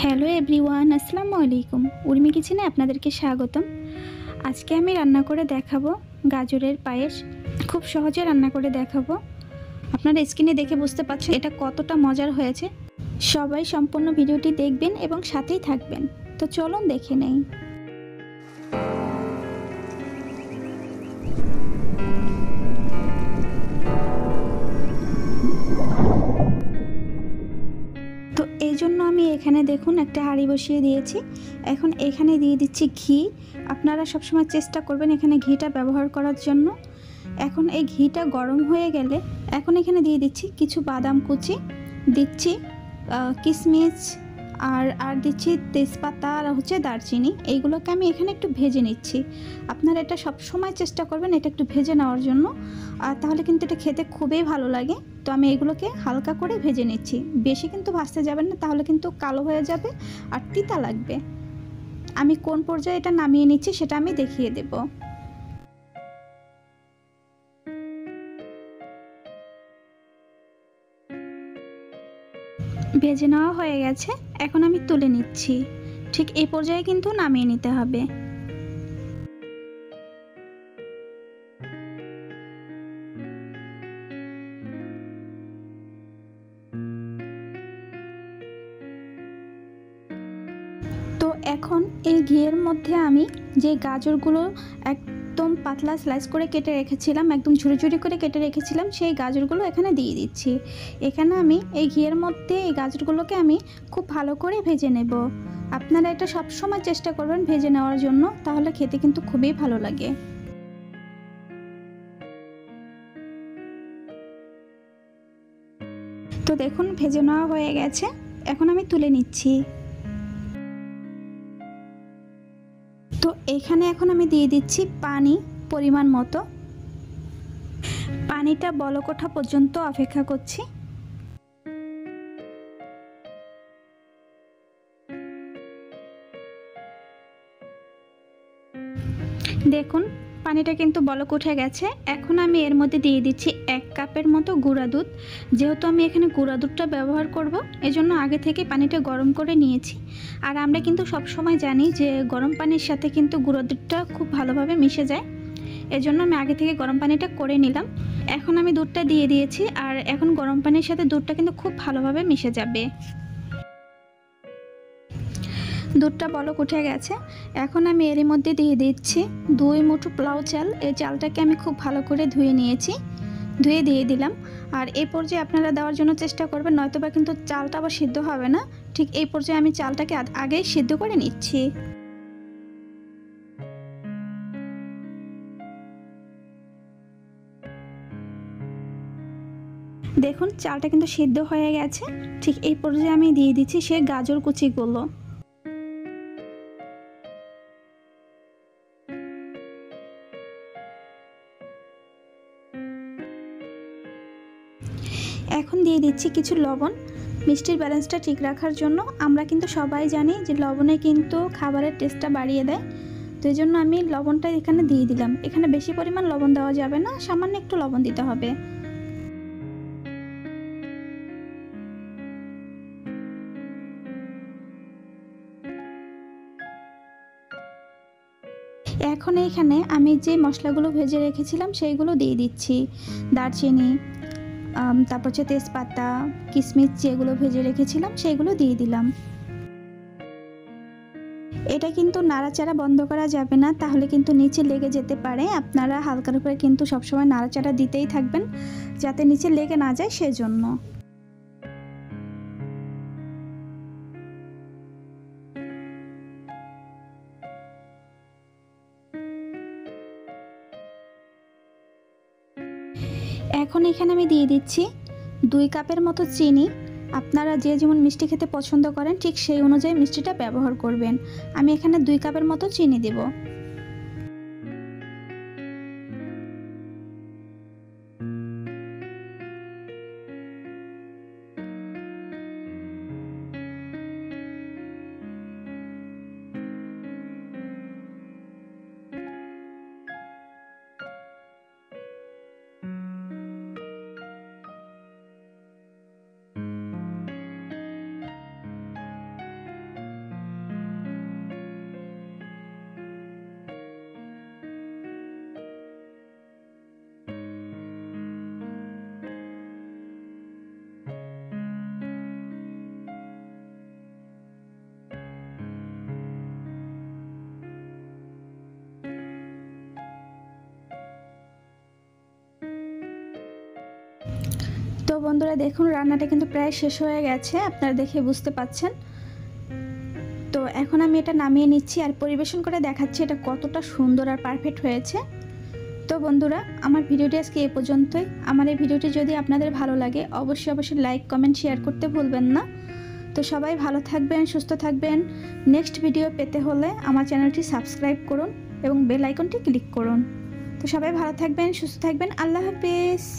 Hello everyone, আসসালামু আলাইকুম। উর্মি কিচেনে আপনাদেরকে স্বাগতম। আজকে আমি রান্না করে দেখাবো গাজরের পায়েস। খুব সহজে রান্না করে দেখাবো। আপনারা স্ক্রিনে দেখে বুঝতে পারছেন এটা কতটা মজার হয়েছে। সবাই সম্পূর্ণ ভিডিওটি দেখবেন এবং সাথেই থাকবেন। তো চলুন দেখে নেই। তো এই জন্য আমি এখানে দেখুন একটা হাঁড়ি বসিয়ে দিয়েছি। এখন এখানে দিয়ে দিচ্ছি ঘি। আপনারা সবসময় চেষ্টা করবেন এখানে ঘিটা ব্যবহার করার জন্য। এখন এই ঘিটা গরম হয়ে গেলে এখন এখানে দিয়ে দিচ্ছি কিছু বাদাম কুচি, দিচ্ছি কিশমিশ, আর দিচ্ছি তেজপাতা আর দারচিনি। এইগুলোকে আমি এখানে একটু ভেজে নিচ্ছি। আপনারা এটা সব সময় চেষ্টা করবেন এটা একটু ভেজে নেওয়ার জন্য, আর তাহলে কিন্তু এটা খেতে খুবই ভালো লাগে। তো আমি এগুলোকে হালকা করে ভেজে নিচ্ছি, বেশি কিন্তু ভাজতে যাবেন না, তাহলে কিন্তু কালো হয়ে যাবে আর তিতা লাগবে। আমি কোন পর্যায়ে এটা নামিয়ে নিচ্ছি সেটা আমি দেখিয়ে দেব। ভেজে নেওয়া হয়ে গেছে, এখন আমি তুলে নিচ্ছি। ঠিক এই পর্যায়ে কিন্তু নামিয়ে নিতে হবে। তো এখন এই ঘিয়ের মধ্যে আমি যে গাজরগুলো একদম পাতলা স্লাইস করে কেটে রেখেছিলাম, একদম ঝুড়ি ঝুড়ি করে কেটে রেখেছিলাম, সেই গাজরগুলো এখানে দিয়ে দিচ্ছি। এখানে আমি এই ঘিয়ের মধ্যে এই গাজরগুলোকে আমি খুব ভালো করে ভেজে নেব। আপনারা এটা সবসময় চেষ্টা করবেন ভেজে নেওয়ার জন্য, তাহলে খেতে কিন্তু খুবই ভালো লাগে। তো দেখুন ভেজে নেওয়া হয়ে গেছে, এখন আমি তুলে নিচ্ছি। তো এখানে এখন আমি দিয়ে দিচ্ছি পানি পরিমাণ মতো। পানিটা বলক ওঠা পর্যন্ত অপেক্ষা করছি। দেখুন পানিটা কিন্তু বলক উঠে গেছে। এখন আমি এর মধ্যে দিয়ে দিচ্ছি 1 কাপের মতো গুঁড়া দুধ। যেহেতু আমি এখানে গুঁড়া দুধটা ব্যবহার করব, এজন্য আগে থেকে পানিটা গরম করে নিয়েছি। আর আমরা কিন্তু সব সময় জানি যে গরম পানির সাথে কিন্তু গুঁড়া দুধটা খুব ভালোভাবে মিশে যায়। এজন্য আমি আগে থেকে গরম পানিটা করে নিলাম। এখন আমি দুধটা দিয়ে দিয়েছি, আর এখন গরম পানির সাথে দুধটা কিন্তু খুব ভালোভাবে মিশে যাবে। দুধটা বলক উঠে গেছে, এখন আমি এর মধ্যে দিয়ে দিচ্ছি 2 মুঠো পোলাও চাল। এই চালটাকে আমি খুব ভালো করে ধুয়ে নিয়েছি, ধুয়ে দিয়ে দিলাম। আর এই পর্যায়ে আপনারা দেওয়ার জন্য চেষ্টা করবেন, নয়তোবা কিন্তু চালটা আবার সিদ্ধ হবে না। ঠিক এই পর্যায়ে আমি চালটাকে আগেই সিদ্ধ করে নিচ্ছি। দেখুন চালটা কিন্তু সিদ্ধ হয়ে গেছে। ঠিক এই পর্যায়ে আমি দিয়ে দিচ্ছি সেই গাজর কুচিগুলো। এখন দিয়ে দিচ্ছি কিছু লবণ, মিষ্টির ব্যালেন্সটা ঠিক রাখার জন্য। আমরা কিন্তু সবাই জানি যে লবণে কিন্তু খাবারের টেস্টটা বাড়িয়ে দেয়। তো এই জন্য আমি লবণটা এখানে দিয়ে দিলাম। এখানে বেশি পরিমাণ লবণ দেওয়া যাবে না, সামান্য একটু লবণ দিতে হবে। এখন এইখানে আমি যে মশলাগুলো ভেজে রেখেছিলাম সেইগুলো দিয়ে দিচ্ছি। দারচিনি, তারপর হচ্ছে তেজপাতা, কিশমিশ যেগুলো ভেজে রেখেছিলাম সেইগুলো দিয়ে দিলাম। এটা কিন্তু নাড়াচাড়া বন্ধ করা যাবে না, তাহলে কিন্তু নিচে লেগে যেতে পারে। আপনারা হালকার উপরে কিন্তু সবসময় নাড়াচাড়া দিতেই থাকবেন, যাতে নিচে লেগে না যায় সেজন্য। এখন এখানে আমি দিয়ে দিচ্ছি 2 কাপের মতো চিনি। আপনারা যে যেমন মিষ্টি খেতে পছন্দ করেন ঠিক সেই অনুযায়ী মিষ্টিটা ব্যবহার করবেন। আমি এখানে 2 কাপের মতো চিনি দেব। তো বন্ধুরা দেখুন রান্নাটা কিন্তু প্রায় শেষ হয়ে গেছে, আপনারা দেখে বুঝতে পাচ্ছেন। তো এখন আমি এটা নামিয়ে নিচ্ছি আর পরিবেশন করে দেখাচ্ছি এটা কতটা সুন্দর আর পারফেক্ট হয়েছে। তো বন্ধুরা আমার ভিডিওটি আজকে এ পর্যন্তই। আমার এই ভিডিওটি যদি আপনাদের ভালো লাগে অবশ্যই লাইক কমেন্ট শেয়ার করতে ভুলবেন না। তো সবাই ভালো থাকবেন, সুস্থ থাকবেন। নেক্সট ভিডিও পেতে হলে আমার চ্যানেলটি সাবস্ক্রাইব করুন এবং বেল আইকনটি ক্লিক করুন। তো সবাই ভালো থাকবেন, সুস্থ থাকবেন। আল্লাহ হাফেজ।